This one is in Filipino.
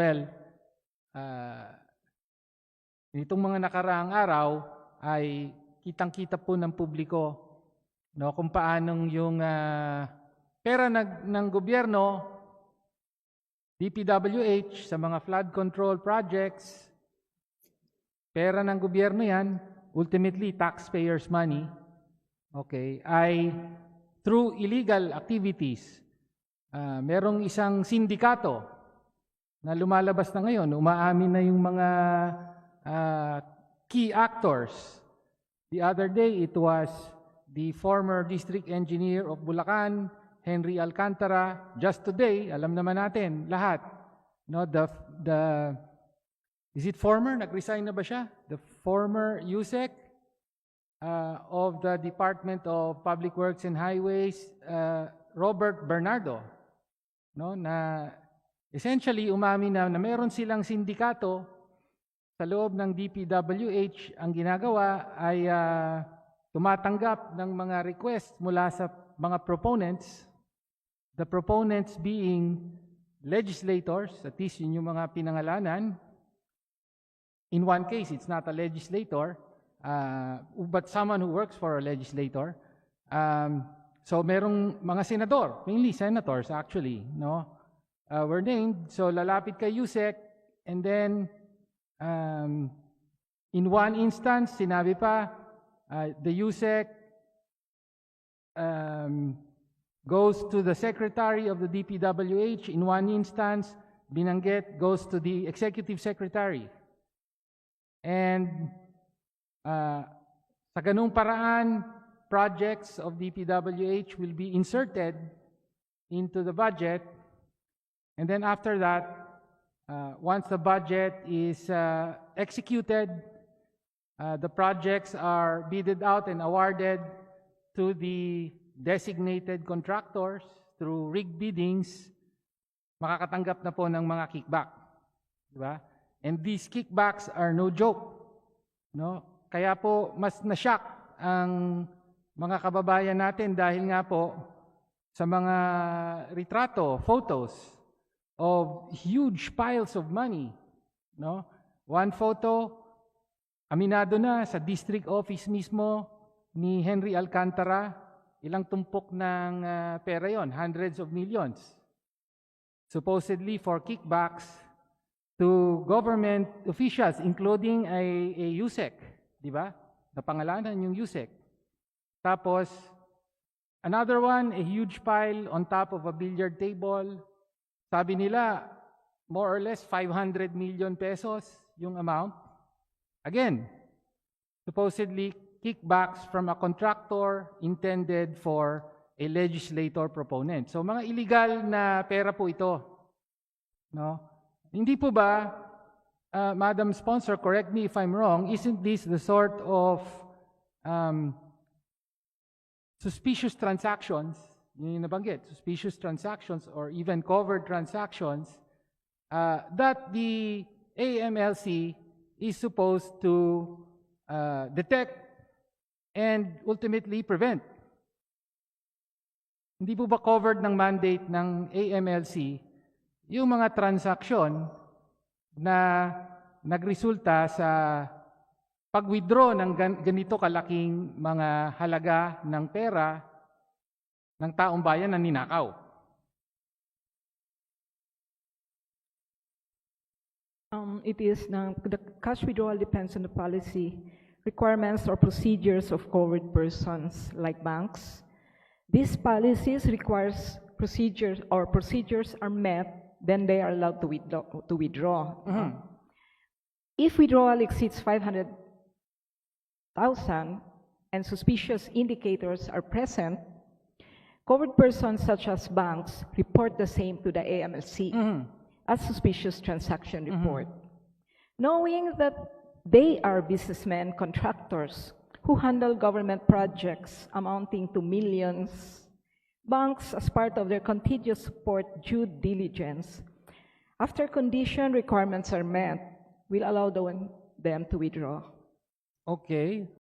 Well, nitong mga nakaraang araw ay kitang-kita po ng publiko, no, kung paanong yung pera ng gobyerno, DPWH sa mga flood control projects, pera ng gobyerno yan, ultimately taxpayers' money, okay, ay through illegal activities. Merong isang sindikato na lumalabas na ngayon, umaamin na yung mga key actors. The other day, it was the former district engineer of Bulacan, Henry Alcantara. Just today, alam naman natin lahat, no, is it former? Nag-resign na ba siya? The former USEC of the Department of Public Works and Highways, Robert Bernardo, no, na essentially umamin na meron silang sindikato sa loob ng DPWH. Ang ginagawa ay tumatanggap ng mga request mula sa mga proponents, the proponents being legislators, at least yun yung mga pinangalanan. In one case, it's not a legislator, but someone who works for a legislator. So merong mga senador, mainly senators actually, no, were named. So lalapit kay USEC, and then in one instance, sinabi pa, the USEC goes to the secretary of the DPWH. In one instance, binanggit, goes to the executive secretary. And sa ganung paraan, projects of DPWH will be inserted into the budget. And then after that, once the budget is executed, the projects are bidded out and awarded to the designated contractors through rigged biddings. Makakatanggap na po ng mga kickback, di ba? And these kickbacks are no joke, no? Kaya po mas na-shock ang mga kababayan natin dahil nga po sa mga retrato, photos of huge piles of money, no? One photo, aminado na sa district office mismo ni Henry Alcantara, ilang tumpok ng pera yon, hundreds of millions, supposedly for kickbacks to government officials, including a USEC, di ba? Napangalanan yung USEC. Tapos, another one, a huge pile on top of a billiard table. Sabi nila, more or less 500 million pesos yung amount. Again, supposedly kickbacks from a contractor intended for a legislator proponent. So mga illegal na pera po ito, no? Hindi po ba, Madam Sponsor, correct me if I'm wrong, isn't this the sort of suspicious transactions, yung nabanggit, suspicious transactions or even covered transactions that the AMLC is supposed to detect and ultimately prevent? Hindi po ba covered ng mandate ng AMLC yung mga transaksyon na nagresulta sa pag-withdraw ng ganito kalaking mga halaga ng pera ng taong bayan na ninakaw? It is the cash withdrawal depends on the policy, requirements or procedures of covered persons like banks. These policies requires procedures are met, then they are allowed to withdraw. Mm-hmm. If withdrawal exceeds 500,000 and suspicious indicators are present, covered persons such as banks report the same to the AMLC as suspicious transaction report. Knowing that they are businessmen, contractors who handle government projects amounting to millions, banks, as part of their continuous support due diligence, after condition requirements are met, will allow them to withdraw. Okay.